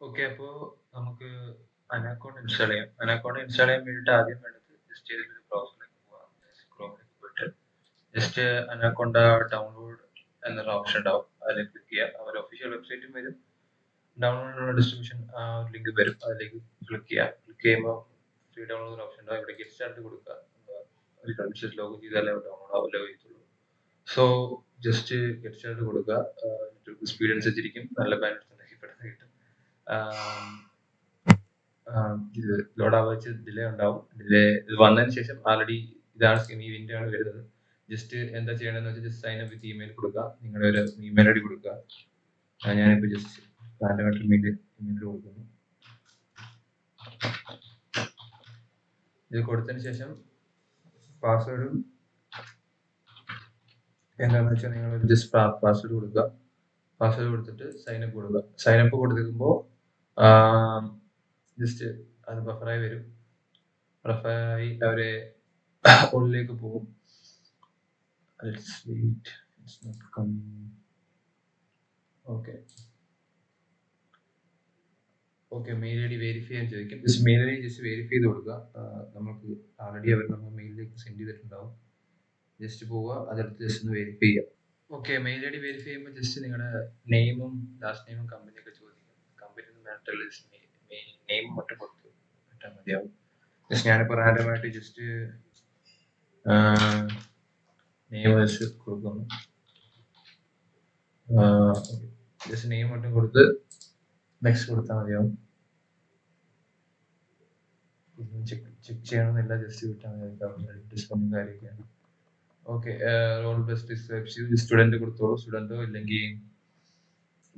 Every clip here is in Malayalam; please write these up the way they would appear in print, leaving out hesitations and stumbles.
ഓക്കെ. അപ്പോ നമുക്ക് അനാക്കോണ്ട ഇൻസ്റ്റാൾ ചെയ്യാം. അനാക്കോണ്ട ഇൻസ്റ്റാൾ ചെയ്യാൻ വേണ്ടിയിട്ട് ആദ്യം വേണ്ടത് ജസ്റ്റ് ഇതിലൊരു ബ്രൗസറിലേക്ക് പോവാം. ക്രോമിലേക്ക് പോയിട്ട് ജസ്റ്റ് അനാക്കോണ്ട ഡൗൺലോഡ് എന്നൊരു ഓപ്ഷൻ ഉണ്ടാവും. അതിൽ ക്ലിക്ക് ചെയ്യുക. അവരുടെ ഒഫീഷ്യൽ വെബ്സൈറ്റും വരും. ഡൗൺലോഡ് ഡിസ്ട്രിബ്യൂഷൻ ഒരു ലിങ്ക് വരും. അതിലേക്ക് ക്ലിക്ക് ചെയ്യുക. ക്ലിക്ക് ചെയ്യുമ്പോൾ ഫ്രീ ഡൗൺലോഡ് ഓപ്ഷൻ ഉണ്ടാവും. ഇവിടെ ഗെറ്റ് സ്റ്റാർട്ട് കൊടുക്കുക. ഒരു കൺഷ്യസ് ലോഗിൻ ചെയ്താലേ ഡൗൺലോഡ് ചെയ്യത്തുള്ളൂ. സോ ജസ്റ്റ് ഗെറ്റ് സ്റ്റാർട്ട് കൊടുക്കുക. സ്പീഡ് അനുസരിച്ചിരിക്കും. നല്ല ബാലൻസ് ഉണ്ടെങ്കിൽ പെട്ടെന്ന് കിട്ടും. ഇത് ലോഡ് ആവാൻ ഡിലേ ഉണ്ടാവും. ഡിലേ ഇത് വന്നതിന് ശേഷം ആൾറെഡി ഇതാണ് ഈ വിൻഡോ ആണ് വരുന്നത്. ജസ്റ്റ് എന്താ ചെയ്യേണ്ടതെന്ന് വെച്ചാൽ just sign up with email കൊടുക്കുക. നിങ്ങളുടെ ഒരു ഇമെയിൽ ഐ ഡി കൊടുക്കുക. ഞാനിപ്പോൾ ജസ്റ്റ് റാൻഡമായിട്ട് ഇമെയിൽ കൊടുക്കുന്നു. ഇത് കൊടുത്തതിന് ശേഷം പാസ്വേഡും എന്താണെന്ന് വെച്ചാൽ നിങ്ങൾ ജസ്റ്റ് പാസ്വേഡ് കൊടുക്കുക. പാസ്വേഡ് കൊടുത്തിട്ട് സൈൻ അപ്പ് കൊടുക്കുക. സൈൻ അപ്പ് കൊടുക്കുമ്പോൾ ജസ്റ്റ് അത് ബഫറായി വരും. ബഫറായി അവരെ ഉള്ളിലേക്ക് പോകും. Let's wait. It's not coming. Okay. Okay, mail I D verify ചെയ്യാൻ ചോദിക്കും. Just mail I D just verify ചെയ്ത് കൊടുക്കുക. നമുക്ക് ആൾറെഡി അവർ നമ്മൾ മെയിലിലേക്ക് സെൻഡ് ചെയ്തിട്ടുണ്ടാവും. ജസ്റ്റ് പോവുക, അതെടുത്ത് ജസ്റ്റ് ഒന്ന് വെരിഫൈ ചെയ്യുക. Okay, mail I D verify ചെയ്യുമ്പോൾ ജസ്റ്റ് നിങ്ങളുടെ നെയിമും ലാസ്റ്റ് നെയിമും കമ്പനിയൊക്കെ ചോദിക്കും. കമ്പനി മാറ്ററിൽ നെയിം மட்டுം കൊടുത്തു ഇട്ടാൽ മതിയാവും. ജസ്റ്റ് ഞാനിപ്പോൾ റാൻഡമായിട്ട് ജസ്റ്റ് നെയിം ജസ്റ്റ് കൊടുക്കുന്നു. ജസ്റ്റ് നെയിം மட்டுം കൊടുത്ത് നെക്സ്റ്റ് കൊടുത്താൽ മതിയാവും. ചെക്ക് ചെയ്യണമെന്നില്ല, ജസ്റ്റ് വിട്ടാൽ മതി. ഡിസ്കൗണ്ടും കാര്യമൊക്കെയാണ്. Okay, role best describes you. Student കൊടുത്തോളൂ. സ്റ്റുഡൻറ്റോ ഇല്ലെങ്കിൽ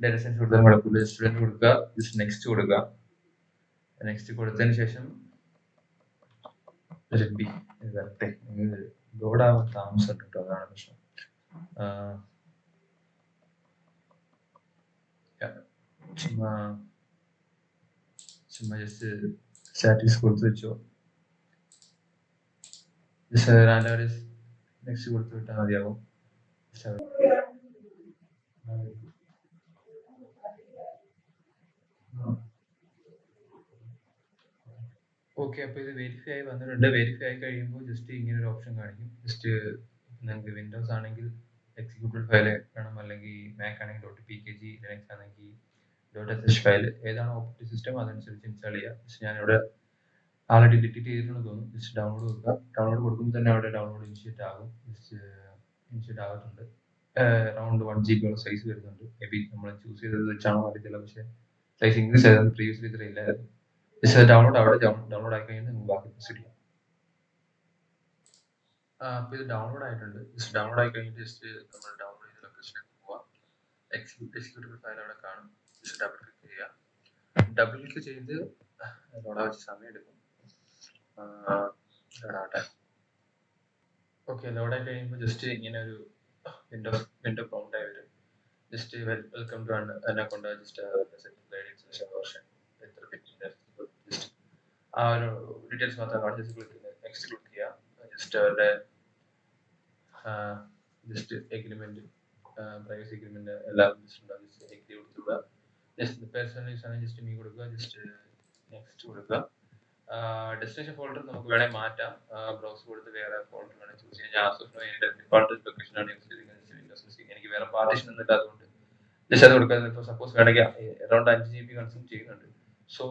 ഡാറ്റ സയൻസ് കൊടുത്താലും കുഴപ്പമില്ല. സ്റ്റുഡൻറ് കൊടുക്കുക. ജസ്റ്റ് നെക്സ്റ്റ് കൊടുക്കുക. നെക്സ്റ്റ് കൊടുത്തതിന് ശേഷം വരട്ടെ. ലോഡാവാൻ താമസം കേട്ടോ, അതാണ് പ്രശ്നം. ചുമ്മാ ജസ്റ്റ് സ്റ്റാറ്റസ് കൊടുത്ത് വെച്ചോ. നെക്സ്റ്റ് കൊടുത്ത് വിട്ടാൽ മതിയാവും. ഓക്കെ, അപ്പോൾ ഇത് വെരിഫൈ ആയി വന്നിട്ടുണ്ട്. വെരിഫൈ ആയി കഴിയുമ്പോൾ ജസ്റ്റ് ഇങ്ങനെ ഒരു ഓപ്ഷൻ കാണിക്കും. ജസ്റ്റ് നിങ്ങൾക്ക് വിൻഡോസ് ആണെങ്കിൽ എക്സിക്യൂട്ടീവ് ഫയൽ വേണം, അല്ലെങ്കിൽ മാക് ആണെങ്കിൽ .pkg, ലിനക്സ് ആണെങ്കിൽ .sh ഫയൽ, ഏതാണ് ഓപ്പറേറ്റിംഗ് സിസ്റ്റം അതനുസരിച്ച് ഇൻസ്റ്റാൾ ചെയ്യുക. ജസ്റ്റ് ഞാനിവിടെ ആൾറെഡി ഡിറ്റക്ട് ചെയ്തിട്ടുണ്ടെന്ന് തോന്നുന്നു. ജസ്റ്റ് ഡൗൺലോഡ് കൊടുക്കുക. ഡൗൺലോഡ് കൊടുക്കുമ്പോൾ തന്നെ അവിടെ ഡൗൺലോഡ് ഇനിഷ്യേറ്റ് ആകും. ജസ്റ്റ് ഇനിഷ്യേറ്റ് ആകുന്നുണ്ട്. അറൗണ്ട് 1 GB സൈസ് വരുന്നുണ്ട്. മേ ബി നമ്മൾ ചൂസ് ചെയ്തത് വെച്ചാണോ അറിയത്തില്ല, പക്ഷേ സൈസ് ഇൻക്രീസ് ആയിരുന്നു. പ്രീവിയസ്ലി ഇത്ര ഇല്ലായിരുന്നു. ജസ്റ്റ് ഡൗൺലോഡ് ആയി കഴിഞ്ഞാൽ നിങ്ങൾക്ക് ബാക്കി പ്രൊസീഡ് ചെയ്യാം. അപ്പോൾ ഇത് ഡൗൺലോഡ് ആയിട്ടുണ്ട്. ജസ്റ്റ് ഡൗൺലോഡ് ആയി കഴിഞ്ഞിട്ട് ജസ്റ്റ് നമ്മൾ ഡൗൺലോഡ് ചെയ്ത ലൊക്കേഷനിലേക്ക് പോവാം. എക്സിക്യൂട്ടീവ് ഫയൽ അവിടെ കാണും. ജസ്റ്റ് ഡബിൾ ക്ലിക്ക് ചെയ്യുക. ഡബിൾ ക്ലിക്ക് ചെയ്ത് ലോഡാ വെച്ച് സമയം എടുക്കും. ഓക്കെ, ലോഡായി കഴിയുമ്പോൾ ജസ്റ്റ് ഇങ്ങനെ ഒരു വിൻഡോ പ്രോംപ്റ്റ് ആയി വരും. Just welcome to Anaconda. Just version just ആ ഒരു ഡീറ്റെയിൽസ് മാത്രം കാണും. ജസ്റ്റ് നെക്സ്റ്റ് ക്ലിക്ക് ചെയ്യുക. ജസ്റ്റ് അവരുടെ ജസ്റ്റ് എഗ്രിമെന്റ്, പ്രൈവസി എഗ്രിമെന്റ് എല്ലാം ജസ്റ്റ് ഉണ്ടാവും. ജസ്റ്റ് എഗ്രി കൊടുക്കുക. ജസ്റ്റ് പേഴ്സണലൈസ് ആണെങ്കിൽ ജസ്റ്റ് മീ കൊടുക്കുക. ജസ്റ്റ് നെക്സ്റ്റ് കൊടുക്കുക. ഡെസ്റ്റിനേഷൻ ഫോൾഡർ നമുക്ക് വേണമെങ്കിൽ മാറ്റാം. ബ്രൗസർ കൊടുത്ത് വേറെ ഫോൾഡർ വേണമെങ്കിൽ ചൂസ് ചെയ്യാം. ഞാൻ ആസോഫിന്റെ ഡിഫോൾട്ട് ലൊക്കേഷൻ ആണ് യൂസ് ചെയ്തിരിക്കുന്നത്. വിൻഡോസ് എനിക്ക് വേറെ പാർട്ടീഷൻ ഒന്നും അതുകൊണ്ട് ജസ്റ്റ് അത് കൊടുക്കുക. ഇപ്പോൾ സപ്പോസ് വേണമെങ്കിൽ അറൗണ്ട് 5 GB കൺസ്യൂം ചെയ്യുന്നുണ്ട്. സോ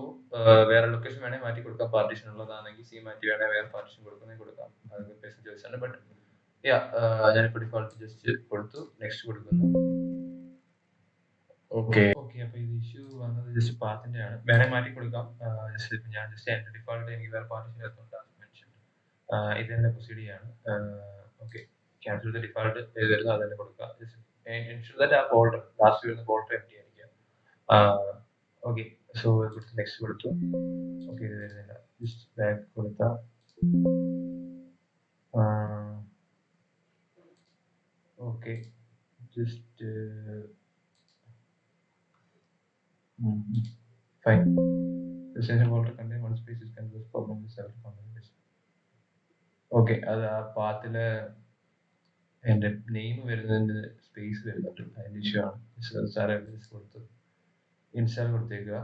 വേറെ ലൊക്കേഷൻ വേണമെങ്കിൽ മാറ്റി കൊടുക്കാം. പാർട്ടീഷൻ ഉള്ളതാണെങ്കിൽ സി മാറ്റി വേണമെങ്കിൽ വേറെ പാർട്ടീഷൻ കൊടുക്കുന്നതെങ്കിൽ കൊടുക്കാം. അതൊക്കെ പേഴ്സൺ ചോയ്സ് ആണ്. ബട്ട് ഞാനിപ്പോൾ ഡിഫോൾട്ട് ജസ്റ്റ് കൊടുത്തു. നെക്സ്റ്റ് കൊടുക്കുന്നു. ഓക്കെ, അപ്പോൾ ഇത് ഇഷ്യൂ വന്നത് ജസ്റ്റ് പാത്തിന്റെ ആണ്. വേണേൽ മാറ്റി കൊടുക്കാം. ഞാൻ ജസ്റ്റ് എന്റെ ഡിഫോൾട്ട് എനിക്ക് വേറെ പാർട്ടീഷൻ എടുത്തുകൊണ്ടാണ് മെൻഷൻ ഇത് തന്നെ പ്രൊസീഡ് ചെയ്യാണ്. ഓക്കെ, ക്യാൻസൽ ദ ഡിഫോൾട്ട് ഏത് വരുന്നു അത് തന്നെ കൊടുക്കുക. എൻഷുർ ദാറ്റ് ആ ഫോൾഡർ ലാസ്റ്റ് വരുന്ന ഫോൾഡർ എംപ്റ്റി ആയിരിക്കുക. ഓക്കെ, സോ നെക്സ്റ്റ് കൊടുത്തു. ഓക്കെ, ഇത് വരുന്നില്ല. ജസ്റ്റ് ബാക്ക് കൊടുത്താൽ okay, just fine. Destination folder contain one space is can use problem with several combinations. Okay, അത് ആ പാത്തിലെ എൻ്റെ നെയിം വരുന്നതിൻ്റെ സ്പേസ് വരുന്നുണ്ട്, അതിൻ്റെ ഇഷ്യൂ ആണ്. കൊടുത്ത് ഇൻസ്റ്റാൾ കൊടുത്തേക്കുക.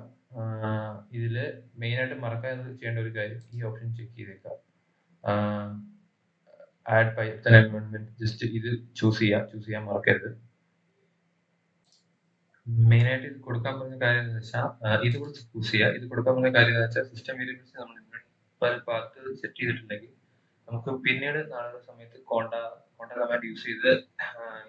ഇതിൽ മെയിനായിട്ട് മറക്കാതെ ചെയ്യേണ്ട ഒരു കാര്യം, ഈ ഓപ്ഷൻ ചെക്ക് ചെയ്തേക്കുക. ആഡ് പൈത്തൺ എൻവയോൺമെന്റ് ജസ്റ്റ് ഇത് ചൂസ് ചെയ്യാൻ മറക്കരുത്. മെയിനായിട്ട് ഇത് കൊടുക്കാൻ പോകുന്ന കാര്യം എന്ന് വെച്ചാൽ ഇത് കൊടുത്ത് ചൂസ് ചെയ്യുക. ഇത് കൊടുക്കാൻ പോകുന്ന കാര്യം എന്ന് വെച്ചാൽ സിസ്റ്റം വേരിയബിൾസ് നമ്മൾ പാത്ത് സെറ്റ് ചെയ്തിട്ടുണ്ടെങ്കിൽ നമുക്ക് പിന്നീട് നാളെ സമയത്ത് കോണ്ട കമാൻഡ് യൂസ് ചെയ്ത്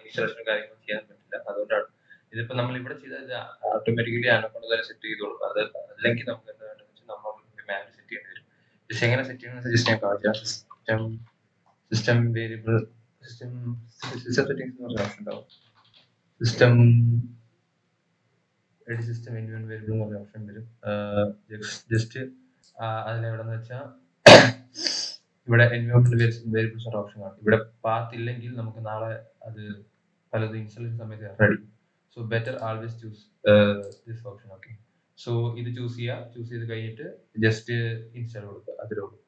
ഇൻസ്റ്റാളേഷൻ കാര്യങ്ങൾ ചെയ്യാൻ പറ്റില്ല. അതുകൊണ്ടാണ് ഇതിപ്പോ നമ്മൾ ഇവിടെ ചെയ്താൽ ഓട്ടോമാറ്റിക്കലി അനക്കോണ്ട തന്നെ സെറ്റ് ചെയ്തോളും. അത് അല്ലെങ്കിൽ നമുക്ക് എന്താ വേണ്ടതെന്ന് വെച്ചാൽ നമ്മൾ മാനുവൽ സെറ്റ് ചെയ്യേണ്ടി വരും. ജസ്റ്റ് എങ്ങനെ സെറ്റ് ചെയ്യുന്നത് ജസ്റ്റ് ഞാൻ കാണിക്കാം. സിസ്റ്റം വേരിയബിൾ സിസ്റ്റം സെറ്റിംഗ്സ് എന്ന് പറഞ്ഞ ഓപ്ഷൻ ഉണ്ടാവും. സിസ്റ്റം എൻവയോൺമെന്റ് വേരിയബിൾ എന്ന് പറഞ്ഞ ഓപ്ഷൻ വരും. ജസ്റ്റ് അതിലെവിടെന്ന് വെച്ചാൽ ഇവിടെ എൻവയോൺമെന്റ് വേരിയബിൾസ് ഒരു ഓപ്ഷൻ കാണും. ഇവിടെ പാത്ത് ഇല്ലെങ്കിൽ നമുക്ക് നാളെ അത് പലതും ഇൻസ്റ്റാളേഷൻ സമയത്ത് ready. So better always choose this option. Okay, so ഇത് ചൂസ് ചെയ്ത് കഴിഞ്ഞിട്ട് ജസ്റ്റ് ഇൻസ്റ്റാൾ കൊടുക്കുക, അതിലേ ഉള്ളൂ.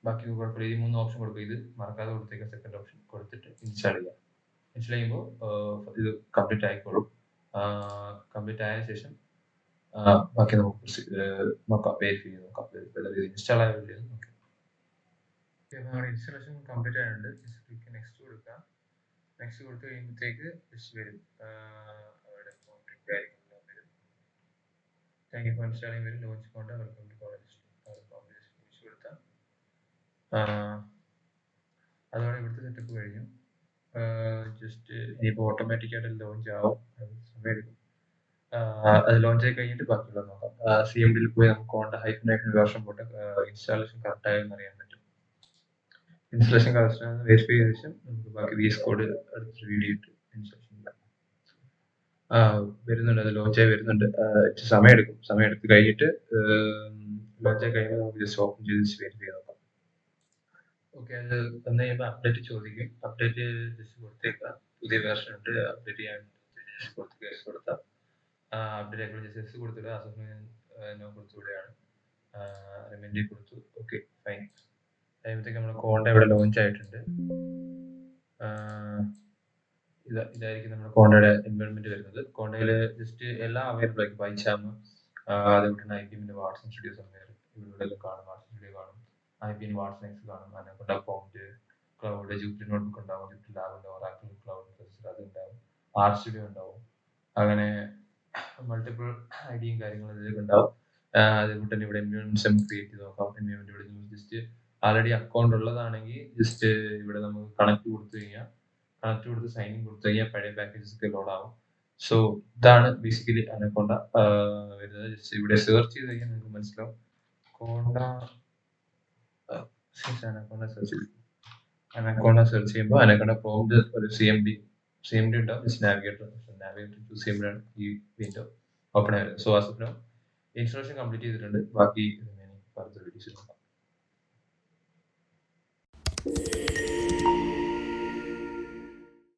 ബാക്കി കുഴപ്പമില്ല. ഈ 3 ഓപ്ഷൻ കൊടുക്കുക. ഇത് മറക്കാതെ കൊടുത്തേക്കുക. സെക്കൻഡ് ഓപ്ഷൻ കൊടുത്തിട്ട് ഇൻസ്റ്റാൾ ചെയ്യുമ്പോൾ ഇത് കംപ്ലീറ്റ് ആയിക്കോളും. കംപ്ലീറ്റ് ആയ ശേഷം ബാക്കി നമുക്ക് നോക്കാം, വെരിഫൈ ചെയ്ത് നോക്കാം ഇൻസ്റ്റാൾ ആവില്ല. നമ്മുടെ ഇൻസ്റ്റാളേഷൻ കംപ്ലീറ്റ് ആയിട്ടുണ്ട്. ജസ്റ്റ് നെക്സ്റ്റ് കൊടുക്കാം. നെക്സ്റ്റ് കൊടുത്ത് കഴിയുമ്പോഴത്തേക്ക് ജസ്റ്റ് വരും അവിടെ കാര്യങ്ങളെല്ലാം വരും. താങ്ക് യു ഫോർ ഇൻസ്റ്റാളിംഗ് വരും. ലോഞ്ച് കൊണ്ട് വെൽക്കം ടു കോളേജ് കൊടുത്താൽ അതോടെ ഇവിടുത്തെ സെറ്റപ്പ് കഴിഞ്ഞു. ജസ്റ്റ് ഇനിയിപ്പോൾ ഓട്ടോമാറ്റിക്കായിട്ട് ലോഞ്ച് ആവും, സമയം എടുക്കും. അത് ലോഞ്ച് ആയി കഴിഞ്ഞിട്ട് ബാക്കിയുള്ളത് നോക്കാം. CMD പോയി നമുക്ക് കോണ്ട ഹൈഫൻ വേർഷൻ പോട്ട് ഇൻസ്റ്റാളേഷൻ കറക്റ്റ് ആയെന്ന് അറിയാൻ പറ്റും. ഇൻസ്റ്റാളേഷൻ കറക്റ്റ് വെരിഫൈ ചെയ്ത ശേഷം നമുക്ക് ബാക്കി VS കോഡ് അടുത്തൊരു വീഡിയോ ഇട്ട് ഇൻസ്റ്റാളേഷൻ വരുന്നുണ്ട്. അത് ലോഞ്ച് ആയി വരുന്നുണ്ട്. സമയം എടുത്ത് കഴിഞ്ഞിട്ട് ലോഞ്ച് ആയി കഴിയുമ്പോൾ നമുക്ക് ജസ്റ്റ് ഓപ്പൺ ചെയ്ത് വെരിഫൈ ചെയ്ത് നോക്കാം. ഓക്കെ, അത് വന്നു കഴിയുമ്പോൾ അപ്ഡേറ്റ് ചോദിക്കും. അപ്ഡേറ്റ് ജസ്റ്റ് കൊടുത്തേക്കുക. പുതിയ വേർഷൻ ഉണ്ട്, അപ്ഡേറ്റ് ചെയ്യാൻ കൊടുത്താൽ അപ്ഡേറ്റ് ആയിക്കോളും. ജസ്റ്റ് കൊടുത്തിട്ട് നോ കൊടുത്തുകൂടെയാണ് റെമൻഡി കൊടുത്തു. Okay, fine. കഴിയുമ്പോഴത്തേക്ക് നമ്മുടെ കോണ്ട ഇവിടെ ലോഞ്ച് ആയിട്ടുണ്ട്. ഇതായിരിക്കും നമ്മുടെ കോണ്ടയുടെ എൻവയോൺമെന്റ് വരുന്നത്. കോണ്ടയിൽ ജസ്റ്റ് എല്ലാം അവൈലബിൾ ആയിരിക്കും. പൈച്ചാം, അതുപോലെ IBM വാട്സൺ സ്റ്റുഡിയോസ് ഇവിടെ കാണും. വാട്സൺ സ്റ്റുഡിയോ കാണും, IBM വാട്സൺ എക്സ് കാണും, അനക്കൊണ്ട ഫോണ്ട്, ക്ലൗഡ്, ജൂപ്പിറ്റർ നോട്ട്ബുക്ക് ഉണ്ടാവും, ജൂപ്പിറ്റർ ലാബ് ഉണ്ടാവും, ഒറാക്കിൾ ക്ലൗഡ് പ്രൊസസർ അത് ഉണ്ടാവും, ആർ സ്റ്റുഡിയോ ഉണ്ടാവും. അങ്ങനെ മൾട്ടിപ്പിൾ ഐഡിയയും കാര്യങ്ങളും ഇതിലേക്ക് ഉണ്ടാവും. അതുകൊണ്ട് തന്നെ ഇവിടെ എൻവയോൺമെന്റ്സ് നമുക്ക് ക്രിയേറ്റ് ചെയ്ത് നോക്കാം. എൻവയോൺമെന്റ് ഇവിടെ ജസ്റ്റ് ആൾറെഡി അക്കൗണ്ട് ഉള്ളതാണെങ്കിൽ ജസ്റ്റ് ഇവിടെ നമുക്ക് കണക്ട് കൊടുത്ത് സൈനിങ് കൊടുത്തു കഴിഞ്ഞാൽ പഴയ പാക്കേജസ് ഒക്കെ ലോഡ് ആവും. സോ ഇതാണ് ബേസിക്കലി അനക്കോണ്ട വരുന്നത്. ജസ്റ്റ് ഇവിടെ സെർച്ച് ചെയ്ത് കഴിഞ്ഞാൽ നിങ്ങൾക്ക് മനസ്സിലാവും. അനക്കോണ്ട സെർച്ച് ചെയ്യുമ്പോൾ അനക്കോണ്ട പ്രോംപ്റ്റ് ഒരു CMD ഉണ്ടാവും. ജസ്റ്റ് നാവിഗേറ്റർ ചൂസ് ചെയ്യുമ്പോഴാണ് ഈ വിൻഡോ ഓപ്പൺ ആയത്. So as of now installation complete ചെയ്തിട്ടുണ്ട്. ബാക്കി ഫർദർ വീഡിയോസ് നോക്കാം.